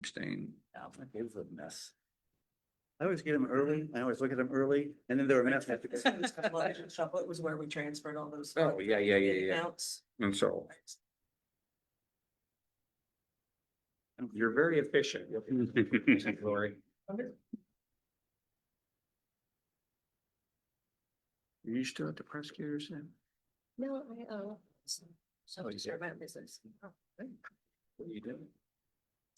Abstain. It was a mess. I always get them early. I always look at them early and then they're a mess. Chocolate was where we transferred all those. Oh, yeah. Accounts. And so. You're very efficient. Lori. Are you still at the prosecutors then? No, so to start my own business. What are you doing?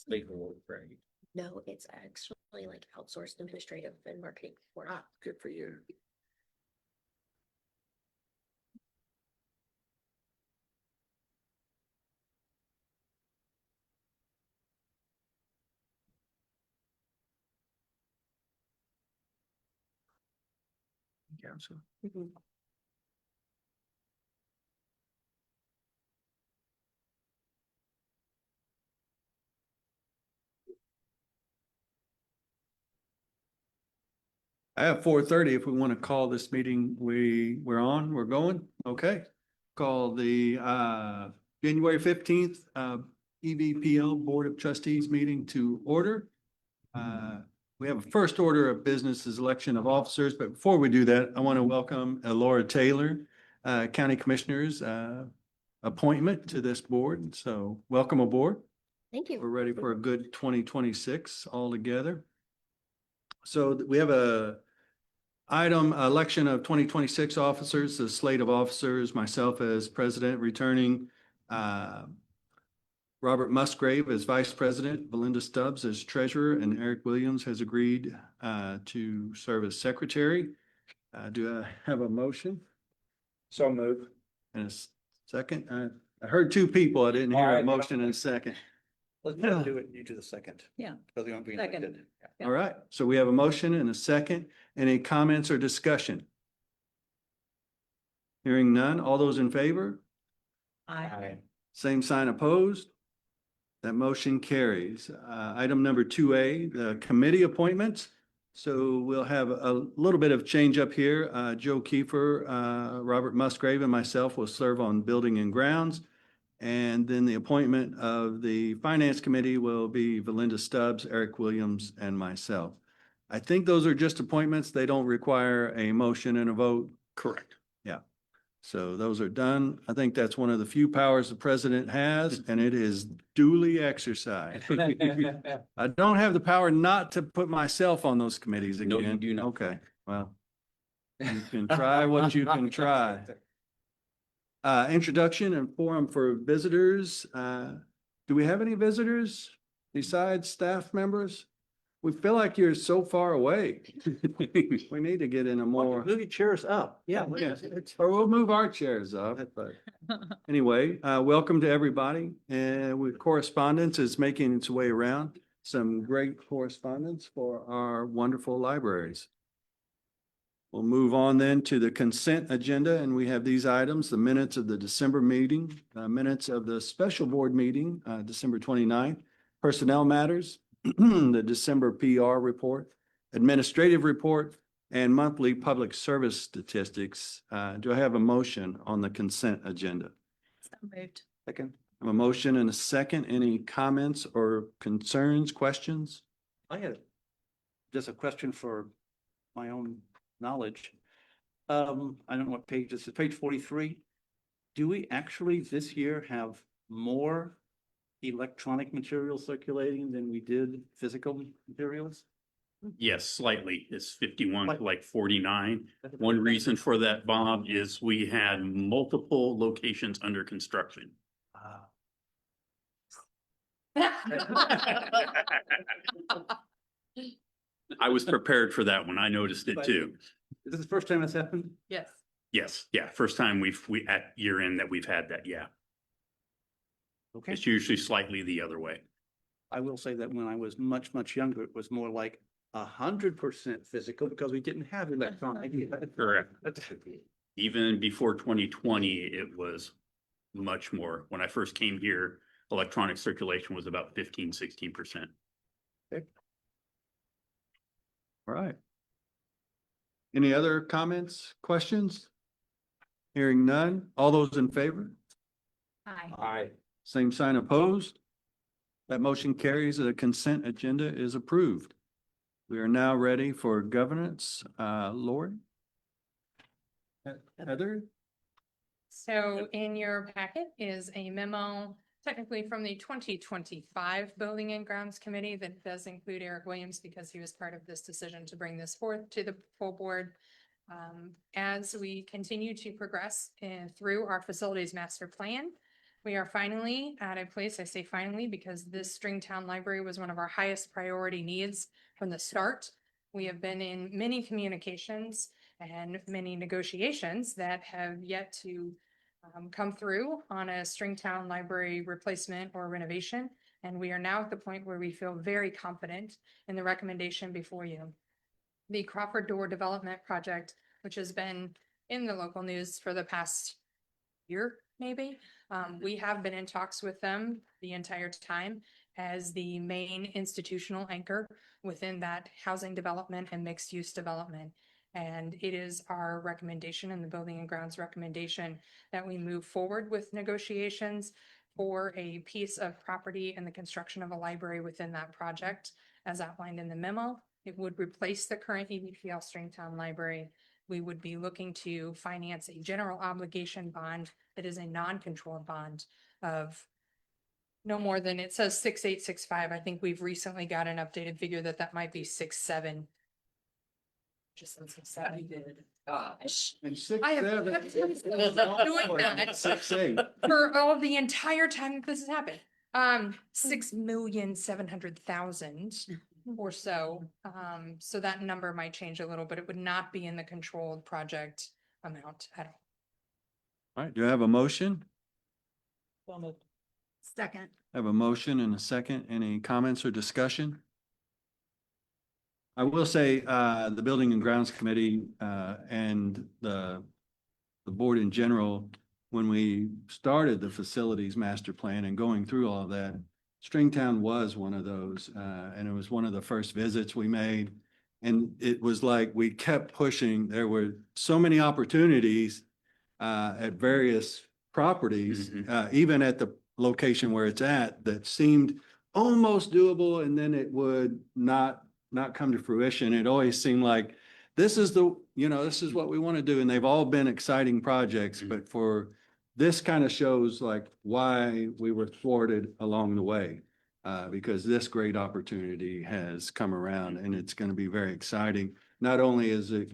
Legal, right? No, it's actually like outsourced administrative and marketing work. Ah, good for you. Council. Mhm. I have 4:30. If we want to call this meeting, we're going. Okay. Call the January 15th EVPL Board of Trustees meeting to order. We have a first order of business is election of officers, but before we do that, I want to welcome Laura Taylor, County Commissioner's appointment to this board. So welcome aboard. Thank you. We're ready for a good 2026 altogether. So we have a item, election of 2026 officers, the slate of officers, myself as president, returning Robert Musgrave as vice president, Belinda Stubbs as treasurer, and Eric Williams has agreed to serve as secretary. Do I have a motion? So move. And a second? I heard two people. I didn't hear All a right. motion and a second. Let's just do it. You do the second. Yeah. Because we aren't being Second. elected. Yeah. All right, so we have a motion and a second. Any comments or discussion? Hearing none. All those in favor? Same sign opposed? That motion carries. Item number 2A, the committee appointments. So we'll have a little bit of change up here. Joe Kiefer, Robert Musgrave, and myself will serve on Building and Grounds. And then the appointment of the Finance Committee will be Belinda Stubbs, Eric Williams, and myself. I think those are just appointments. They don't require a motion and a vote. Correct. Yeah. So those are done. I think that's one of the few powers the president has, and it is duly exercised. I don't have the power not to put myself on those committees again. No, you do not. Okay, well, you can try what you can try. Introduction and forum for visitors. Do we have any visitors besides staff members? We feel like you're so far away. We need to get in a more. Move your chairs up. Yeah. Yes, or we'll move our chairs up, but anyway, welcome to everybody. And with correspondence is making its way around. Some great correspondence for our wonderful libraries. We'll move on then to the consent agenda, and we have these items, the minutes of the December meeting, minutes of the special board meeting, December 29th, personnel matters, the December PR report, administrative report, and monthly public service statistics. Do I have a motion on the consent agenda? So moved. Second. I have a motion and a second. Any comments or concerns, questions? I had just a question for my own knowledge. I don't know what page this is, page 43. Do we actually this year have more electronic materials circulating than we did physical materials? Yes, slightly. It's 51 Like- to like 49. One reason for that, Bob, is we had multiple locations under construction. I was prepared for that one. I noticed it too. Is this the first time that's happened? Yes. Yes, yeah, first time we at year end that we've had that, yeah. Okay. It's usually slightly the other way. I will say that when I was much, much younger, it was more like 100% physical because we didn't have electronic. Correct. Even before 2020, it was much more. When I first came here, electronic circulation was about 15–16%. All right. Any other comments, questions? Hearing none. All those in favor? Hi. Aye. Same sign opposed? That motion carries. The consent agenda is approved. We are now ready for governance. Lori? Heather? So in your packet is a memo, technically from the 2025 Building and Grounds Committee that does include Eric Williams because he was part of this decision to bring this forth to the full board. As we continue to progress through our facilities master plan, we are finally at a place, I say finally, because this Stringtown Library was one of our highest priority needs from the start. We have been in many communications and many negotiations that have yet to come through on a Stringtown Library replacement or renovation. And we are now at the point where we feel very confident in the recommendation before you. The Crawford Door Development Project, which has been in the local news for the past year, maybe. We have been in talks with them the entire time as the main institutional anchor within that housing development and mixed use development. And it is our recommendation and the Building and Grounds recommendation that we move forward with negotiations for a piece of property and the construction of a library within that project as outlined in the memo. It would replace the current EVPL Stringtown Library. We would be looking to finance a general obligation bond that is a non-controlled bond of no more than, it says 6,865. I think we've recently got an updated figure that might be 6,7. Just said 6,7. did. Gosh. And six, I have seven. kept doing that. 6, 8. For all of the entire time that this has happened. 6,700,000 or so. So that number might change a little, but it would not be in the controlled project amount at all. All right, do I have a motion? Second. I have a motion and a second. Any comments or discussion? I will say, the Building and Grounds Committee, and the board in general, when we started the facilities master plan and going through all of that, Stringtown was one of those, and it was one of the first visits we made. And it was like we kept pushing. There were so many opportunities at various properties, even at the location where it's at, that seemed almost doable, and then it would not come to fruition. It always seemed like this is this is what we want to do. And they've all been exciting projects, but for this kind of shows like why we were thwarted along the way. Because this great opportunity has come around and it's going to be very exciting. Not only is it,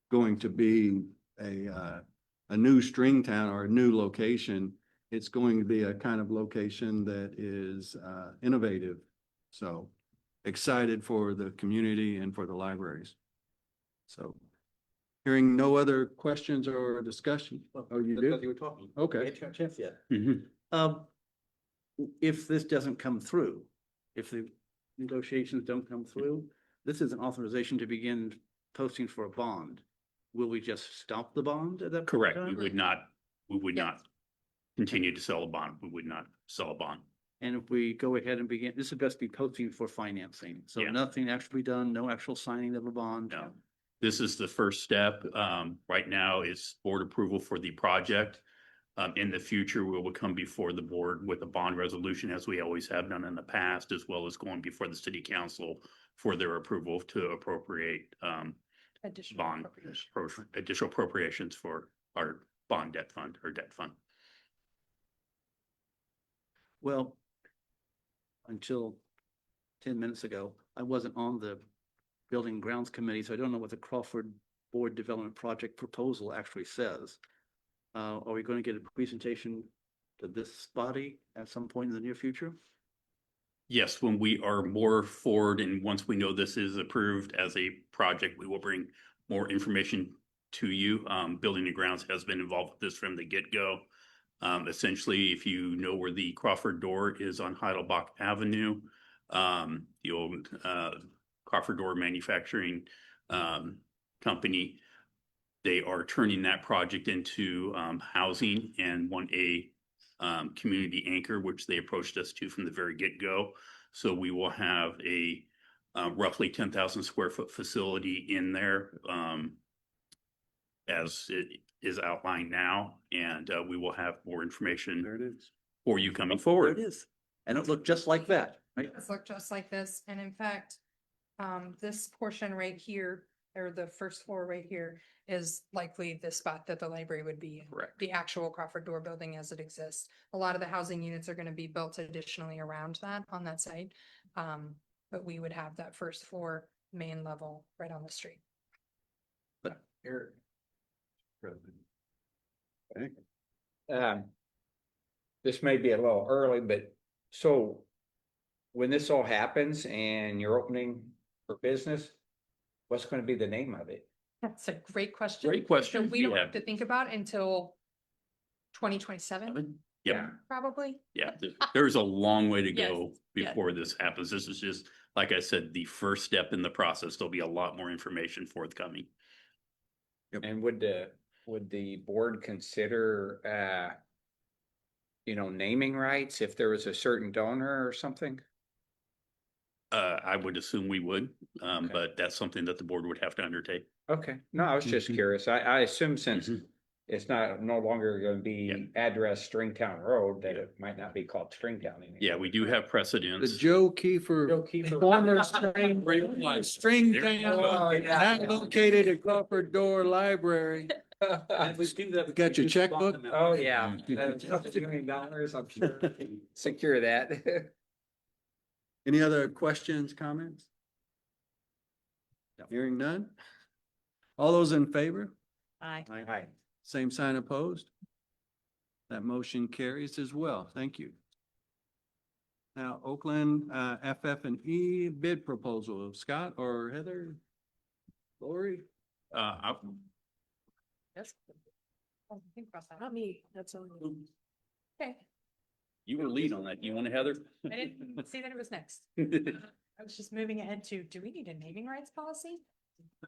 going to be a new Stringtown or a new location, it's going to be a kind of location that is innovative. So excited for the community and for the libraries. So hearing no other questions or discussion. Oh, you do? You were talking. Okay. Chance yet. Mhm. If this doesn't come through, if the negotiations don't come through, this is an authorization to begin posting for a bond. Will we just stop the bond at that? point in Correct. time? We would not continue to sell a bond. We would not sell a bond. And if we go ahead and begin, this would just be posting for financing. So Yeah. nothing actually done, no actual signing of a bond. No. This is the first step. Right now is board approval for the project. In the future, we will come before the board with a bond resolution, as we always have done in the past, as well as going before the city council for their approval to appropriate Additional bond appropriation. additional appropriations for our bond debt fund or debt fund. Well, until 10 minutes ago, I wasn't on the Building and Grounds Committee, so I don't know what the Crawford Board Development Project proposal actually says. Are we going to get a presentation to this body at some point in the near future? Yes, when we are more forward and once we know this is approved as a project, we will bring more information to you. Building and Grounds has been involved with this from the get-go. Essentially, if you know where the Crawford Door is on Heidelbach Avenue, the old Crawford Door Manufacturing Company, they are turning that project into housing and want a community anchor, which they approached us to from the very get-go. So we will have a roughly 10,000 square foot facility in there as it is outlined now, and we will have more information There it is. for you coming There forward. it is. And it looked just like that, right? It's looked just like this, and in fact, this portion right here, or the first floor right here, is likely the spot that the library would be in. Correct. The actual Crawford Door building as it exists. A lot of the housing units are gonna be built additionally around that, on that site. But we would have that first floor main level right on the street. Here. Um, this may be a little early, but so when this all happens and you're opening for business, what's gonna be the name of it? That's a great question. Great question. So we don't Yeah. have to think about until 2027, Yeah, probably. yeah, there's a long way to Yes, go yes. before this happens. This is just, like I said, the first step in the process. There'll be a lot more information forthcoming. And would the board consider, naming rights if there was a certain donor or something? I would assume we would, Okay. but that's something that the board would have to undertake. Okay, no, I was just Mhm. curious. I assume since Mhm. it's no longer gonna Yeah. be address Stringtown Road, that it might not be called Stringtown anymore. Yeah, we do have The precedents. Joe Kiefer Joe Kiefer. former string There you down, go. now located at Crawford Door Library. And we do that. You got your checkbook? Oh, yeah. $2 million, I'm sure. Secure that. Any other questions, comments? No. Hearing none? All those in favor? Aye. Hi. Same sign opposed? That motion carries as well. Thank you. Now, Oakland, FF and E bid proposal. Scott or Heather? Lori? Yes. Oh, think about that. Not me, that's only. Okay, You were lead on that. You want to, Heather? I didn't see that it was next. I was just moving ahead to, do we need a naming rights policy?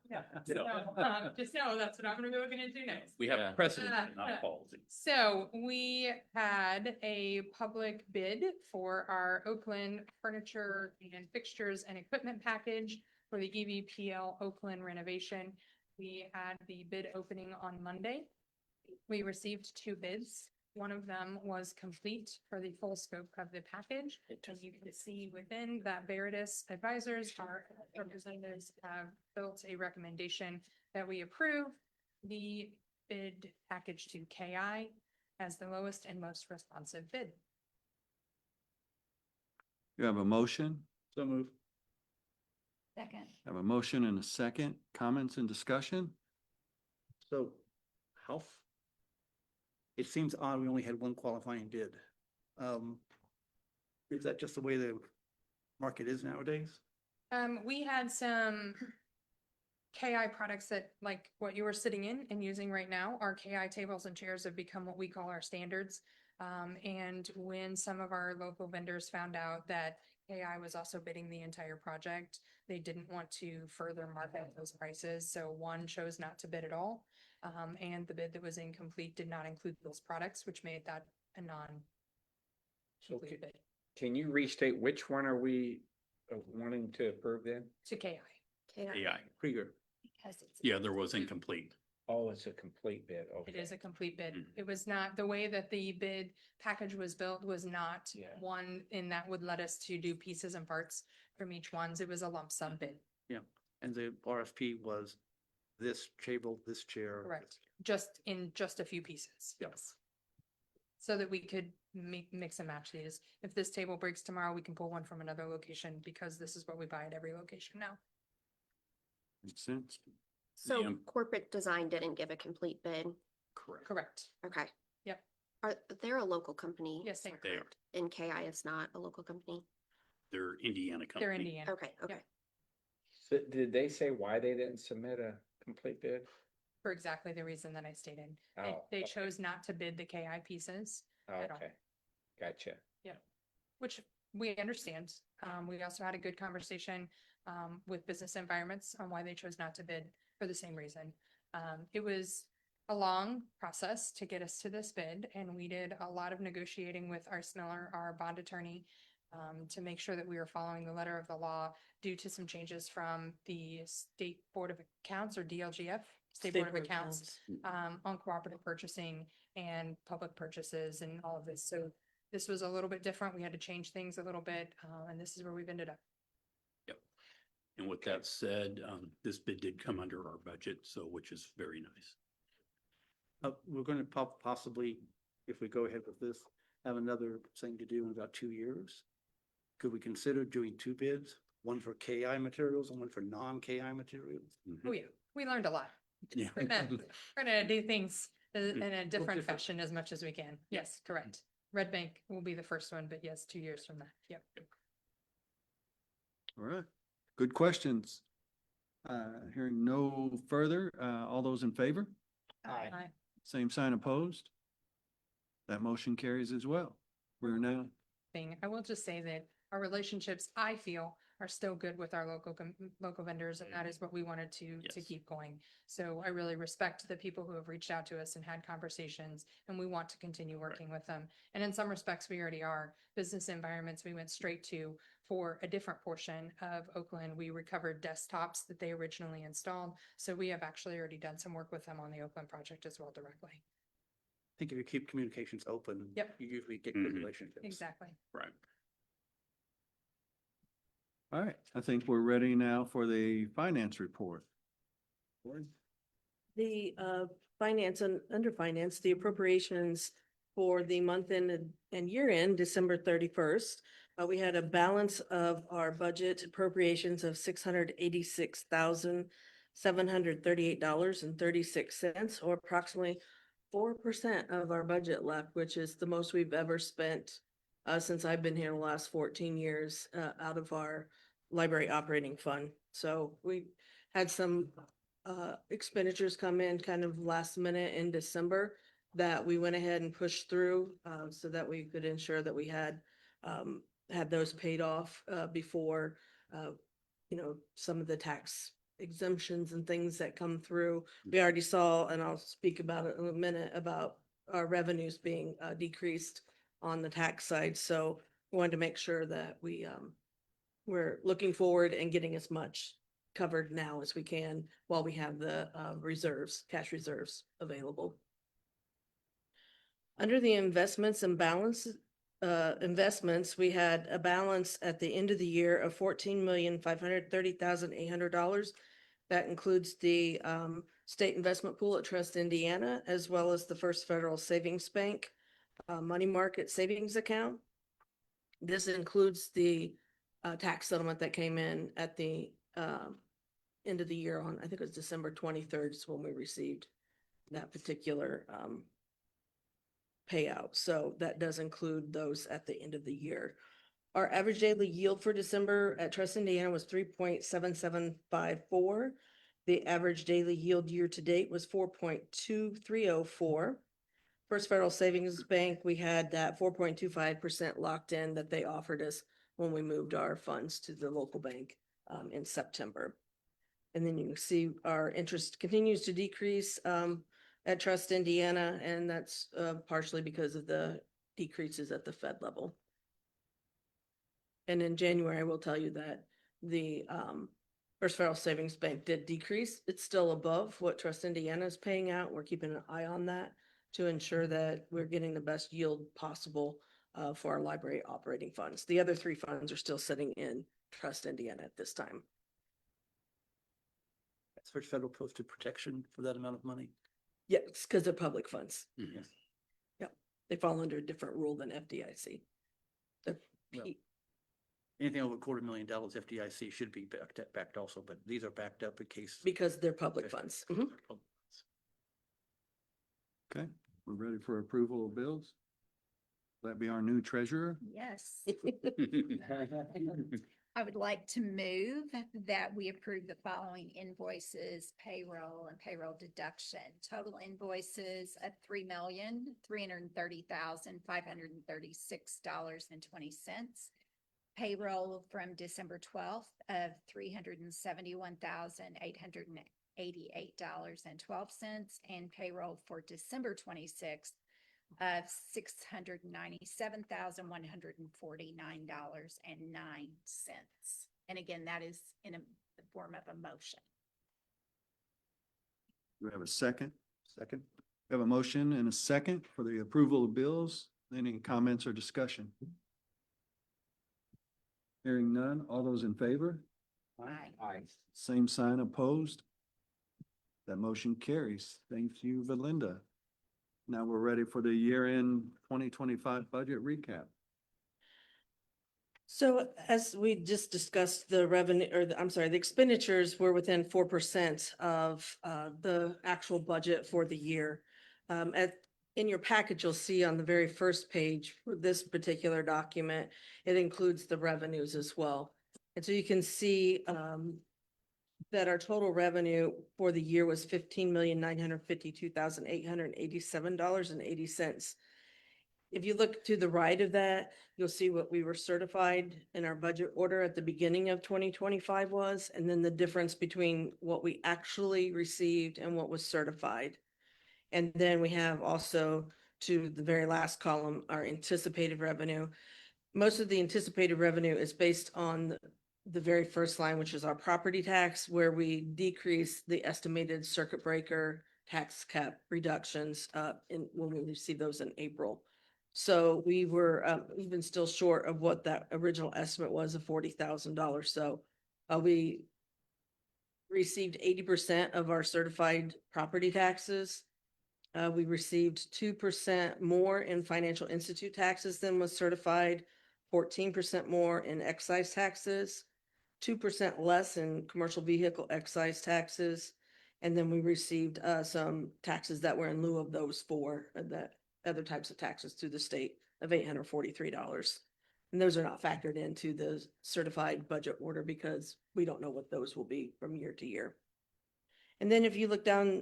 Yeah, so, just know that's what I'm gonna be looking into next. We Yeah. have precedent, not policy. So we had a public bid for our Oakland furniture and fixtures and equipment package for the EVPL Oakland renovation. We had the bid opening on Monday. We received 2 bids. One of them was complete for the full scope of the package. As you can see within that Veritas Advisors, our representatives have built a recommendation that we approve the bid package to KI as the lowest and most responsive bid. You have a motion? So move. Second. Have a motion and a second. Comments and discussion? So how? It seems odd we only had one qualifying bid. Is that just the way the market is nowadays? We had some KI products that, like what you were sitting in and using right now, our KI tables and chairs have become what we call our standards. And when some of our local vendors found out that KI was also bidding the entire project, they didn't want to further market those prices, so one chose not to bid at all. And the bid that was incomplete did not include those products, which made that a non-complete bid Can you restate which one are we wanting to approve then? to KI. AI. Krieger. Because it's. Yeah, there was incomplete. Oh, it's a complete bid. Okay. It is a complete bid. Mm. It was not, the way that the bid package was built was not Yeah. one in that would let us to do pieces and parts from each ones. It was a lump sum bid, And the RFP was this table, this chair. correct? Just in just a few pieces. Yep. Yes. So that we could mix and match these. If this table breaks tomorrow, we can pull one from another location because this is what we buy at every location now. Makes sense. So Yeah. corporate design didn't give a complete bid. Correct. Correct. Okay. Yep. Are, they're a local company? Yes, they is are. that They are. correct? And KI is not a local company? They're Indiana company. They're Indiana. Okay, okay. So did they say why they didn't submit a complete bid? For exactly the reason that I stated. They, Oh, they okay. chose not to bid the KI pieces. Oh, At all. okay. Gotcha. Which we understand. We also had a good conversation with business environments on why they chose not to bid for the same reason. It was a long process to get us to this bid, and we did a lot of negotiating with Ars Miller, our bond attorney, to make sure that we were following the letter of the law due to some changes from the State Board of Accounts or DLGF, State Board of Accounts, on cooperative purchasing and public purchases and all of this. So This was a little bit different. We had to change things a little bit, and this is where we've ended up. And with that said, this bid did come under our budget, so which is very nice. We're going to possibly, if we go ahead with this, have another thing to do in about 2 years. Could we consider doing 2 bids, one for KI materials and one for non-KI materials? Oh, yeah, we learned a lot. Yeah. We're gonna do things in a different different. fashion as much as we can. Yes, correct. Red Bank will be the first one, but yes, 2 years from that. Yep. All right, good questions. Hearing no further, all those in favor? Aye. Same sign opposed? That motion carries as well. We're now, Thing. I will just say that our relationships, I feel, are still good with our local vendors, and that is what we wanted to Yes. keep going. So I really respect the people who have reached out to us and had conversations, and we want to continue working with them. And in some respects, we already are. Business environments, we went straight to for a different portion of Oakland. We recovered desktops that they originally installed. So we have actually already done some work with them on the Oakland project as well directly. I think if you keep communications open. Yep. You usually get good Mhm. relationships. Exactly. Right. all right, I think we're ready now for the finance report. Lori? The finance and under finance, the appropriations for the month end and year end, December 31st. We had a balance of our budget appropriations of $686,738.36, or approximately 4% of our budget left, which is the most we've ever spent since I've been here the last 14 years out of our library operating fund. So we had some expenditures come in kind of last minute in December that we went ahead and pushed through so that we could ensure that we had those paid off before some of the tax exemptions and things that come through. We already saw, and I'll speak about it in a minute, about our revenues being decreased on the tax side. So we wanted to make sure that we're looking forward and getting as much covered now as we can while we have the cash reserves available. Under the investments and balance investments, we had a balance at the end of the year of $14,530,800. That includes the state investment pool at Trust Indiana, as well as the First Federal Savings Bank money market savings account. This includes the tax settlement that came in at the end of the year on, I think it was December 23rd is when we received that particular payout. So that does include those at the end of the year. Our average daily yield for December at Trust Indiana was 3.7754. The average daily yield year to date was 4.2304. First Federal Savings Bank, we had that 4.25% locked in that they offered us when we moved our funds to the local bank in September. And then you can see our interest continues to decrease at Trust Indiana, and that's partially because of the decreases at the Fed level. And in January, I will tell you that the First Federal Savings Bank did decrease. It's still above what Trust Indiana is paying out. We're keeping an eye on that to ensure that we're getting the best yield possible for our library operating funds. The other 3 funds are still sitting in Trust Indiana at this time. That's First Federal posted protection for that amount of money. Yeah, it's because they're public funds. Mhm. Yep, they fall under a different rule than FDIC. The Well, P- Anything over $250,000 FDIC should be backed also, but these are backed up in case. Because they're public funds. Mhm. Okay, we're ready for approval of bills. That be our new treasurer. Yes, I would like to move that we approve the following invoices, payroll and payroll deduction. Total invoices of $3,330,536.20. Payroll from December 12th of $371,888.12, and payroll for December 26th of $697,149.09. And again, that is in the form of a motion. Do we have a second? Second. We have a motion and a second for the approval of bills. Any comments or discussion? Hearing none, all those in favor? Aye. Same sign opposed? That motion carries. Thank you, Belinda. Now we're ready for the year-end 2025 budget recap. So as we just discussed, the revenue, or I'm sorry, the expenditures were within 4% of the actual budget for the year. In your package, you'll see on the very first page for this particular document, it includes the revenues as well. And so you can see that our total revenue for the year was $15,952,887.80. If you look to the right of that, you'll see what we were certified in our budget order at the beginning of 2025 was, and then the difference between what we actually received and what was certified. And then we have also to the very last column, our anticipated revenue. Most of the anticipated revenue is based on the very first line, which is our property tax, where we decrease the estimated circuit breaker tax cap reductions when we receive those in April. So we were even still short of what that original estimate was of $40,000. So we received 80% of our certified property taxes. We received 2% more in financial institute taxes than was certified, 14% more in excise taxes, 2% less in commercial vehicle excise taxes. And then we received some taxes that were in lieu of those four, that other types of taxes through the state of $843. And those are not factored into the certified budget order because we don't know what those will be from year to year. And then if you look down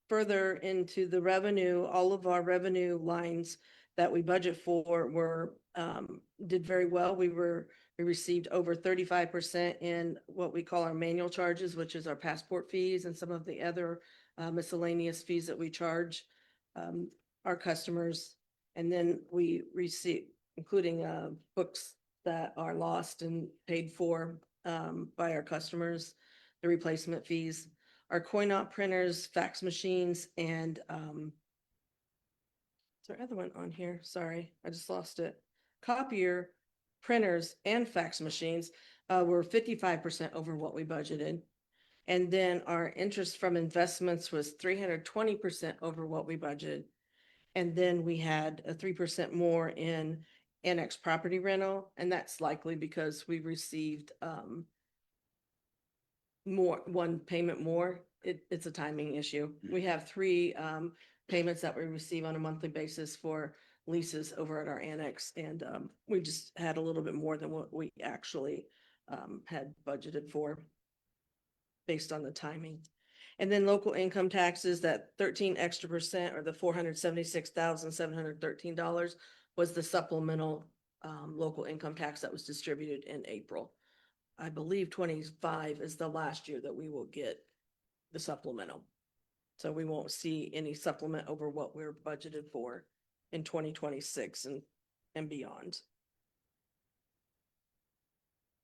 further into the revenue, all of our revenue lines that we budget for were did very well. We received over 35% in what we call our manual charges, which is our passport fees and some of the other miscellaneous fees that we charge our customers. And then we receive, including books that are lost and paid for by our customers, the replacement fees, our coin-op printers, fax machines, and is there other one on here? Sorry, I just lost it. Copier, printers, and fax machines were 55% over what we budgeted. And then our interest from investments was 320% over what we budgeted. And then we had a 3% more in annex property rental, and that's likely because we received one payment more. It's a timing issue. We have 3 payments that we receive on a monthly basis for leases over at our annex, and we just had a little bit more than what we actually had budgeted for based on the timing. And then local income taxes, that 13% extra or the $476,713 was the supplemental local income tax that was distributed in April. I believe 25 is the last year that we will get the supplemental. So we won't see any supplement over what we're budgeted for in 2026 and beyond.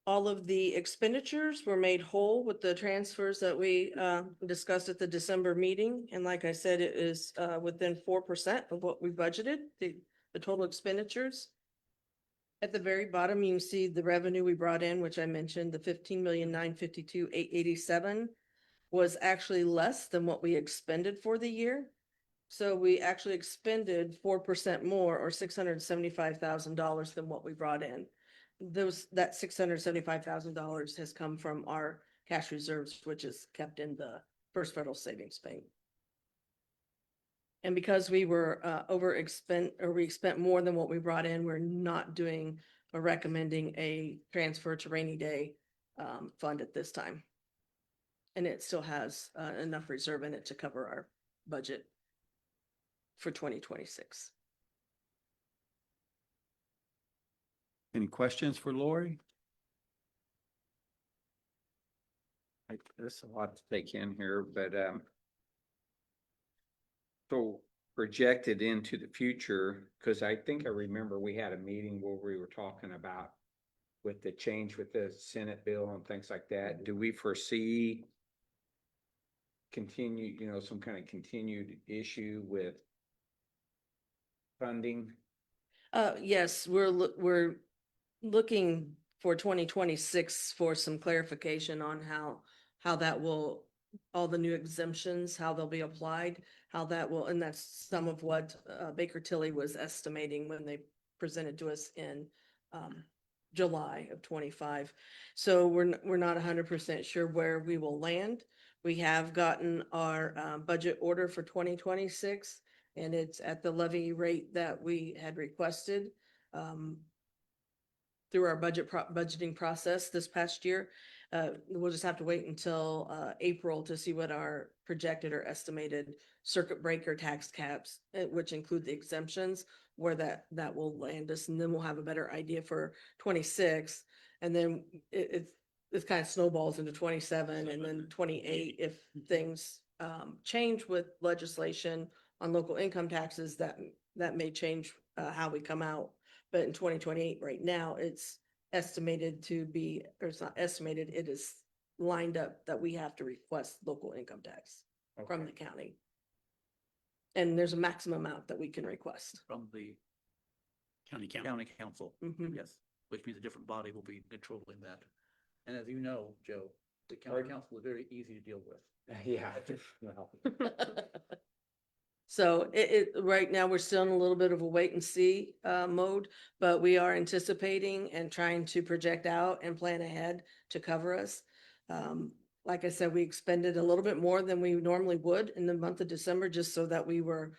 All of the expenditures were made whole with the transfers that we discussed at the December meeting. And like I said, it is within 4% of what we budgeted, the total expenditures. At the very bottom, you can see the revenue we brought in, which I mentioned, the $15,952,887 was actually less than what we expended for the year. So we actually expended 4% more, or $675,000 than what we brought in. That $675,000 has come from our cash reserves, which is kept in the First Federal Savings Bank. And because we were we spent more than what we brought in, we're not doing or recommending a transfer to rainy day fund at this time. And it still has enough reserve in it to cover our budget for 2026. Any questions for Lori? There's a lot to take in here, but so projected into the future, because I think I remember we had a meeting where we were talking about with the change with the Senate bill and things like that. Do we foresee some kind of continued issue with funding Yes, we're looking for 2026 for some clarification on how that will, all the new exemptions, how they'll be applied, how that will, and that's some of what Baker Tilly was estimating when they presented to us in July of 25. So we're not 100% sure where we will land. We have gotten our budget order for 2026, and it's at the levy rate that we had requested through our budgeting process this past year. We'll just have to wait until April to see what our projected or estimated circuit breaker tax caps, which include the exemptions, where that will land us, and then we'll have a better idea for 26. And then it kind of snowballs into 27 and then 28 if things change with legislation on local income taxes, that may change how we come out. But in 2028, right now, it's estimated to be, or it's not estimated, it is lined up that we have to request local income tax from the county. And there's a maximum amount that we can request. From the County county council, Mhm. yes, which means a different body will be controlling that. And as you know, Joe, the county council is very easy to deal with. Yeah. Well, So right now, we're still in a little bit of a wait and see mode, but we are anticipating and trying to project out and plan ahead to cover us. Like I said, we expended a little bit more than we normally would in the month of December, just so that we were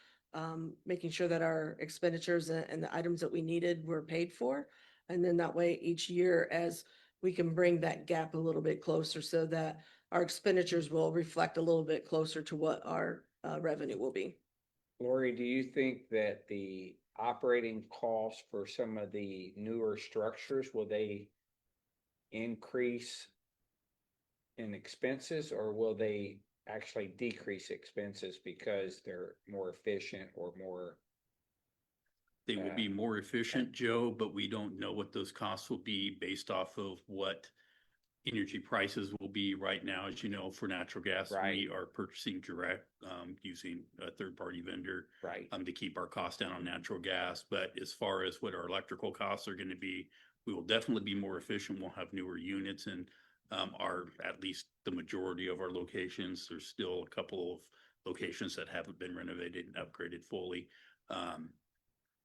making sure that our expenditures and the items that we needed were paid for. And then that way, each year, as we can bring that gap a little bit closer so that our expenditures will reflect a little bit closer to what our revenue will be. Lori, do you think that the operating costs for some of the newer structures, will they increase in expenses, or will they actually decrease expenses because they're more efficient or more? They will be more efficient, Joe, but we don't know what those costs will be based off of what energy prices will be right now. As you know, for natural gas, Right. we are purchasing direct, using a third-party vendor Right. to keep our costs down on natural gas. But as far as what our electrical costs are going to be, we will definitely be more efficient. We'll have newer units and at least the majority of our locations. There's still a couple of locations that haven't been renovated and upgraded fully.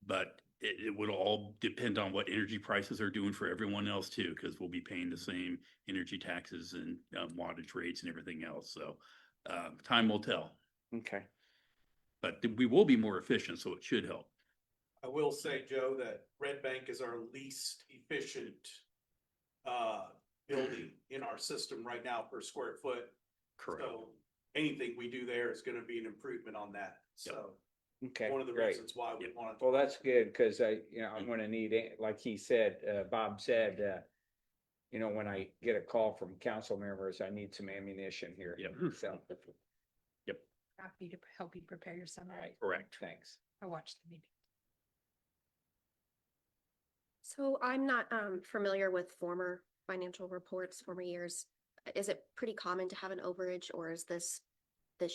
But it would all depend on what energy prices are doing for everyone else too, because we'll be paying the same energy taxes and wattage rates and everything else. So time will tell, Okay. but we will be more efficient, so it should help. I will say, Joe, that Red Bank is our least efficient building in our system right now per square foot. Correct. So anything we do there is gonna be an improvement on that. So Okay. one of the Great. reasons why we Yep. wanted. Well, that's good, because I'm gonna need, like he said, Bob said, when I get a call from council members, I need some ammunition here. Yep. So, Happy to help you prepare your summary. Correct. thanks. I watched the meeting. So I'm not familiar with former financial reports, former years. Is it pretty common to have an overage, or is this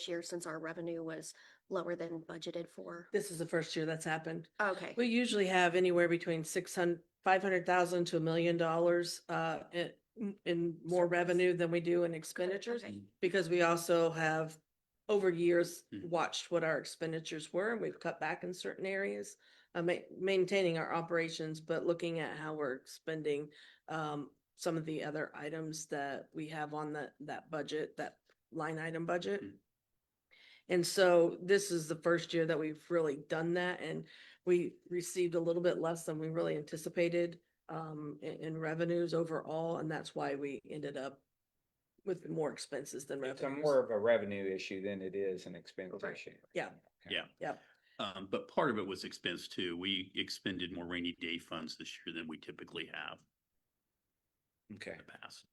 year, since our revenue was lower than budgeted for? This is the first year that's happened. Okay, We usually have anywhere between 500,000 to $1 million in more revenue than we do in expenditures. okay. Because we also have over years Mhm. watched what our expenditures were, and we've cut back in certain areas. Maintaining our operations, but looking at how we're spending some of the other items that we have on that budget, that line item budget. Mhm. And so this is the first year that we've really done that, and we received a little bit less than we really anticipated in revenues overall, and that's why we ended up with more expenses than It's revenues. more of a revenue issue than it is an expense Right. issue. Yeah. Okay. Yeah. Yep. But part of it was expense too. We expended more rainy day funds this year than we typically have Okay. in the past.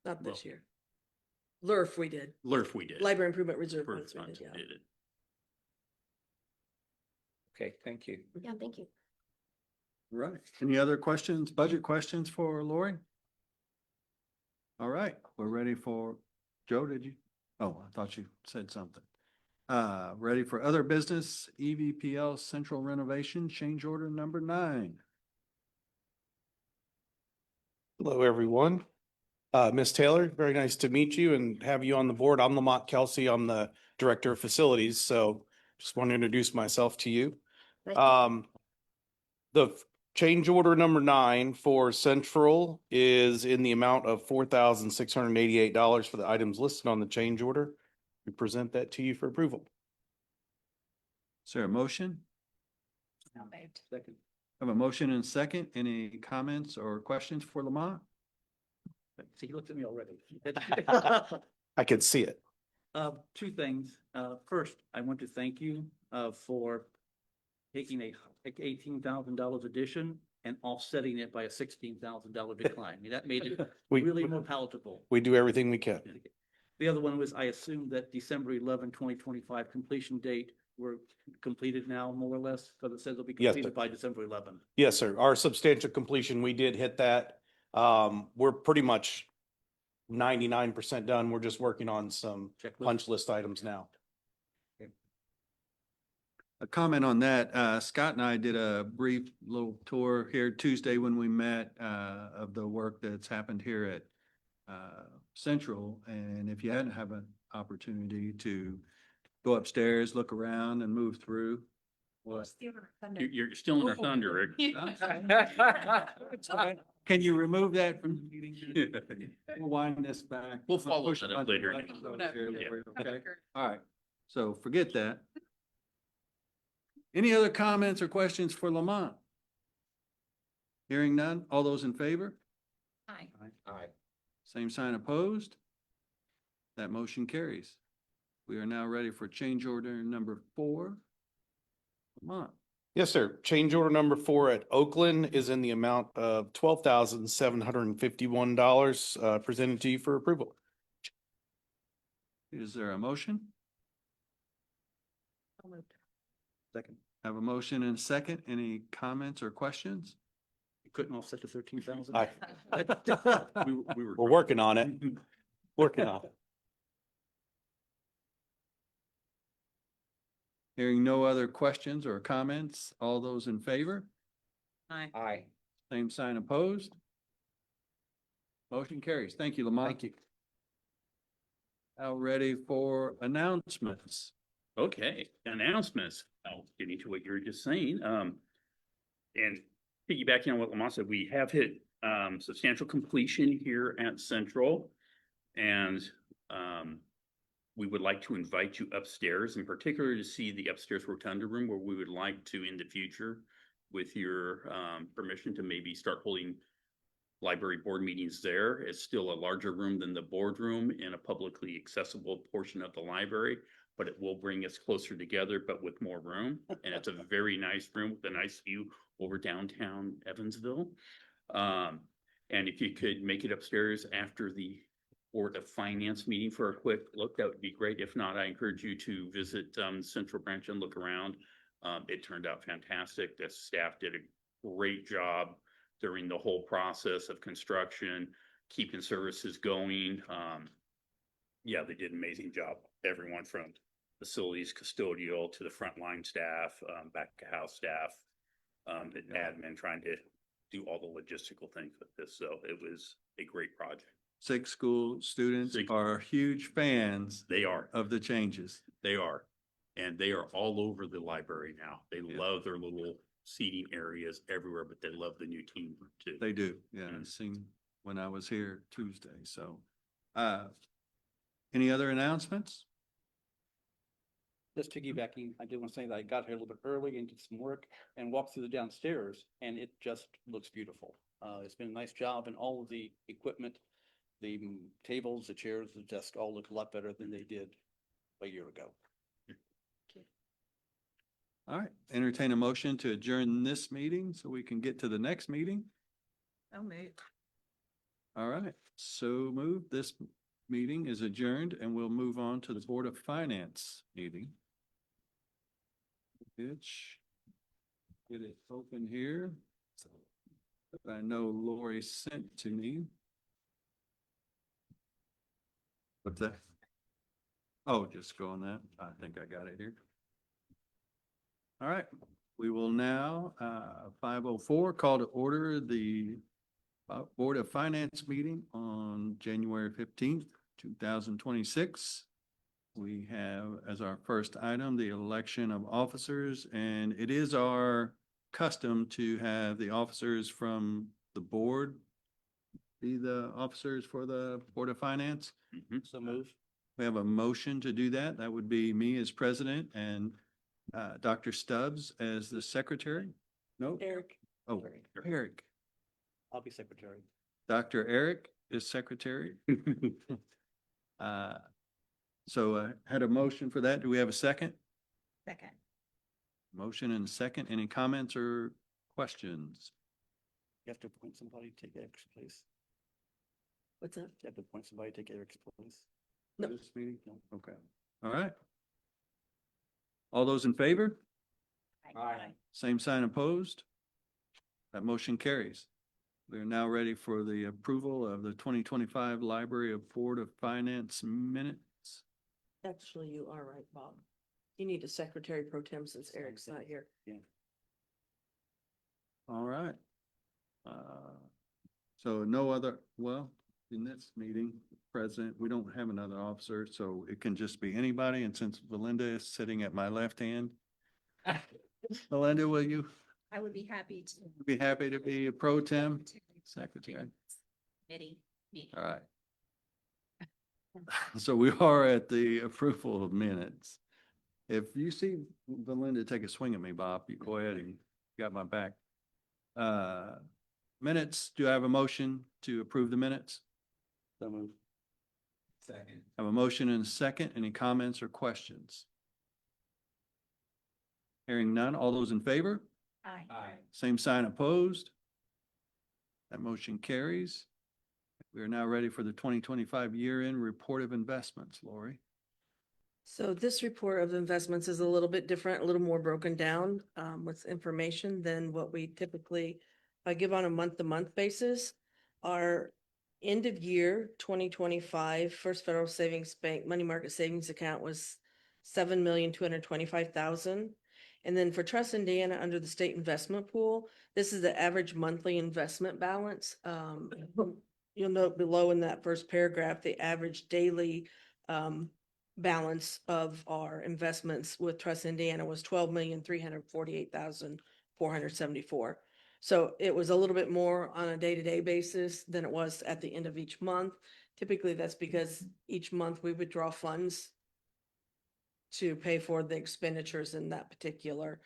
Not this Well- year. LRF we did. LRF we did. Library Improvement Reserve For funds we funds, did, yeah. we did it. Okay, thank you. Yeah, thank you. Right. Any other questions, budget questions for Lori? All right, we're ready for, Joe, did you? Oh, I thought you said something. Ready for other business, EVPL Central Renovation, change order number 9. Hello, everyone. Ms. Taylor, very nice to meet you and have you on the board. I'm Lamont Kelsey. I'm the Director of Facilities, so just want to introduce myself to you. Nice. The change order number 9 for Central is in the amount of $4,688 for the items listed on the change order. We present that to you for approval. Is there a motion? So moved. Second. Have a motion and second. Any comments or questions for Lamont? See, he looked at me already. I could see it. Two things. First, I want to thank you, for taking a $18,000 addition and offsetting it by a $16,000 decline. I mean, that made it We- really more palatable. We do everything we can. The other one was, I assume that December 11, 2025 completion date were completed now, more or less, because it says it'll be Yes, completed sir. by December 11. Yes, sir. Our substantial completion, we did hit that. We're pretty much 99% done. We're just working on some Checklist. punch list items now. A comment on that, Scott and I did a brief little tour here Tuesday when we met, of the work that's happened here at Central. And if you hadn't have an opportunity to go upstairs, look around and move through. What? You're still in our thunder, Rick. Can you remove that from the meeting? We'll wind this back. We'll follow Push that it up under later. the microphone here, Yeah. Lori, Okay, all right. So forget that. Any other comments or questions for Lamont? Hearing none. All those in favor? Aye. Aye. Same sign opposed? That motion carries. We are now ready for change order number 4. Lamont. Yes, sir. Change order number 4 at Oakland is in the amount of $12,751, presented to you for approval. Is there a motion? Second. Have a motion and second. Any comments or questions? You couldn't offset the 13,000? Aye. We were. We're working on it. Working on it. Hearing no other questions or comments, all those in favor? Aye. Same sign opposed? Motion carries. Thank you, Lamont. Thank you. Now ready for announcements. Okay, announcements. Now, getting to what you were just saying, and piggybacking on what Lamont said, we have hit, substantial completion here at Central. And, we would like to invite you upstairs, in particular to see the upstairs rotunda room, where we would like to, in the future, with your, permission, to maybe start holding library board meetings there. It's still a larger room than the boardroom in a publicly accessible portion of the library, but it will bring us closer together, but with more room. And it's a very nice room with a nice view over downtown Evansville. And if you could make it upstairs after the Board of Finance meeting for a quick look, that would be great. If not, I encourage you to visit Central Branch and look around. It turned out fantastic. The staff did a great job during the whole process of construction, keeping services going. Yeah, they did an amazing job. Everyone from facilities, custodial to the frontline staff, back of house staff, the admin, trying to do all the logistical things with this. So it was a great project. 6 school students Six. are huge fans They are. of the changes. They are. And they are all over the library now. They Yeah. love their little seating areas everywhere, but they love the new team too. They do. Yeah, I Mhm. seen when I was here Tuesday. So, any other announcements? Just piggybacking, I did want to say that I got here a little bit early and did some work and walked through the downstairs, and it just looks beautiful. It's been a nice job, and all of the equipment, the tables, the chairs, the desk all look a lot better than they did a year ago. All right, entertain a motion to adjourn this meeting so we can get to the next meeting. All right, so moved. This meeting is adjourned and we'll move on to the Board of Finance meeting. Which, get it open here. I know Lori sent to me. What's that? Oh, just go on that. I think I got it here. All right, we will now, 5:04, call to order the Board of Finance meeting on January 15th, 2026. We have as our first item, the election of officers, and it is our custom to have the officers from the board be the officers for the Board of Finance. So move. We have a motion to do that. That would be me as president and Dr. Stubbs as the secretary. No? Eric. Oh, Eric. I'll be secretary. Dr. Eric is secretary. So had a motion for that. Do we have a second? Second. Motion and a second. Any comments or questions? You have to appoint somebody to take Eric's place. What's that? You have to appoint somebody to take Eric's place. No. This meeting? No. Okay. All right. All those in favor? Aye. Same sign opposed? That motion carries. We are now ready for the approval of the 2025 Library of Board of Finance minutes. Actually, you are right, Bob. You need a secretary pro tem since Eric's not here. All right. So no other, well, in this meeting, president, we don't have another officer, so it can just be anybody. And since Belinda is sitting at my left hand, Belinda, will you I would be happy to. be happy to be a pro tem secretary? Committee meeting. All right. So we are at the approval of minutes. If you see Belinda take a swing at me, Bob, you go ahead and you got my back. Minutes, do I have a motion to approve the minutes? So move. Second. I have a motion and a second. Any comments or questions? Hearing none. All those in favor? Aye. Aye. Same sign opposed. That motion carries. We are now ready for the 2025 year-end report of investments. Lori? So this report of investments is a little bit different, a little more broken down with information than what we typically give on a month-to-month basis. Our end of year 2025 First Federal Savings Bank money market savings account was $7,225,000. And then for Trust Indiana under the state investment pool, this is the average monthly investment balance. You'll note below in that first paragraph, the average daily balance of our investments with Trust Indiana was $12,348,474. So it was a little bit more on a day-to-day basis than it was at the end of each month. Typically, that's because each month we withdraw funds to pay for the expenditures in that particular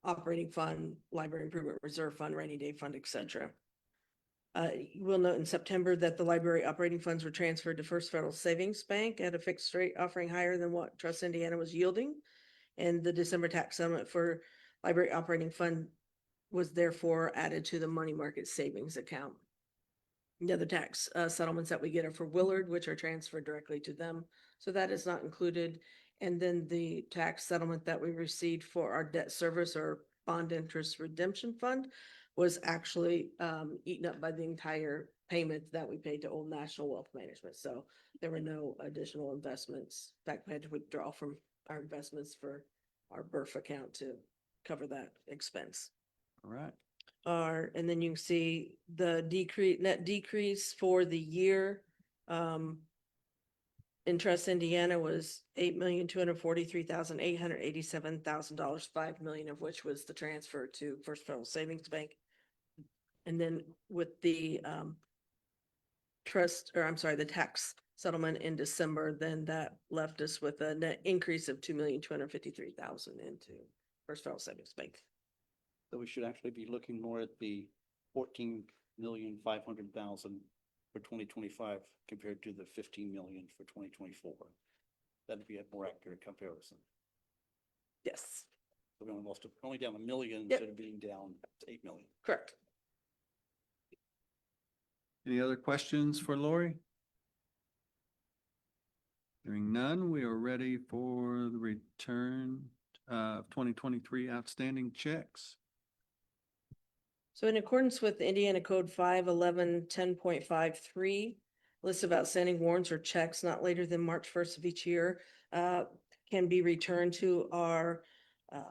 operating fund, library improvement reserve fund, rainy day fund, etc. You will note in September that the library operating funds were transferred to First Federal Savings Bank at a fixed rate offering higher than what Trust Indiana was yielding. And the December tax settlement for library operating fund was therefore added to the money market savings account. The other tax settlements that we get are for Willard, which are transferred directly to them. So that is not included. And then the tax settlement that we received for our debt service or bond interest redemption fund was actually eaten up by the entire payment that we paid to Old National Wealth Management. So there were no additional investments. In fact, we had to withdraw from our investments for our BRF account to cover that expense. All right. And then you can see the net decrease for the year. In Trust Indiana was $8,243,887,000, $5 million of which was the transfer to First Federal Savings Bank. And then with the the tax settlement in December, then that left us with a net increase of $2,253,000 into First Federal Savings Bank. So we should actually be looking more at the 14,500,000 for 2025 compared to the 15 million for 2024. That'd be a more accurate comparison. Yes, So we only down $1 million Yep. instead of being down to 8 million. correct. Any other questions for Lori? Hearing none, we are ready for the return of 2023 outstanding checks. So in accordance with Indiana Code 51110.53, list of outstanding warrants or checks not later than March 1st of each year can be returned to our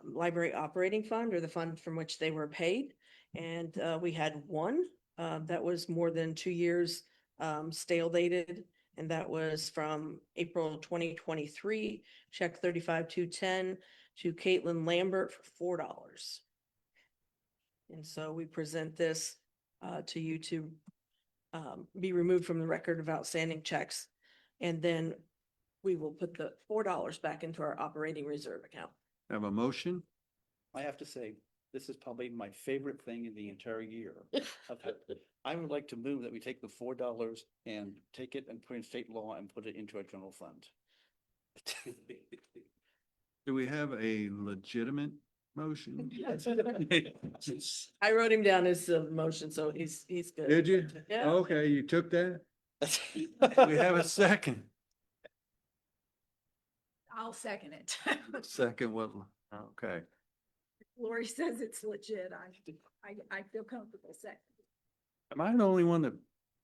library operating fund or the fund from which they were paid. And we had one that was more than 2 years stale dated, and that was from April 2023, check 35-210 to Caitlin Lambert for $4. And so we present this to you to be removed from the record of outstanding checks. And then we will put the $4 back into our operating reserve account. Have a motion? I have to say, this is probably my favorite thing in the entire year. I would like to move that we take the $4 and take it and put in state law and put it into our general fund. Do we have a legitimate motion? I wrote him down as a motion, so he's good. Did you? Yeah. Okay, you took that? We have a second. I'll second it. Second, what? Okay. Lori says it's legit. I feel comfortable seconding. Am I the only one that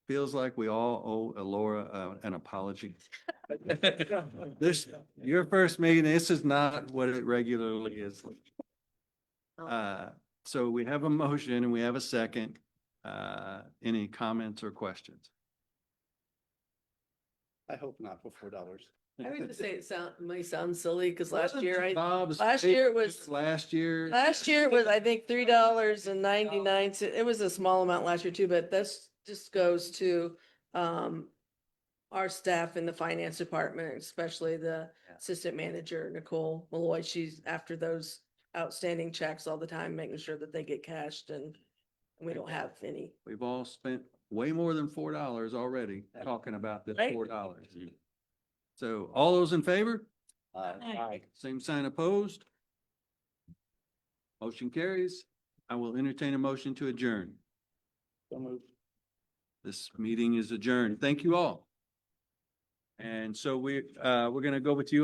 feels like we all owe Laura an apology? This, your first meeting, this is not what it regularly is. So we have a motion and we have a second. Any comments or questions? I hope not for $4. I would just say it may sound silly because last year Bob's last year it was- Last year. it was, I think, $3.99. It was a small amount last year too, but this just goes to our staff in the finance department, especially the assistant manager, Nicole Malloy. She's after those outstanding checks all the time, making sure that they get cashed and we don't have any. We've all spent way more than $4 already talking about this Right. $4. So all those in favor? Aye. Same sign opposed? Motion carries. I will entertain a motion to adjourn. So moved. This meeting is adjourned. Thank you all. And so we're going to go with you.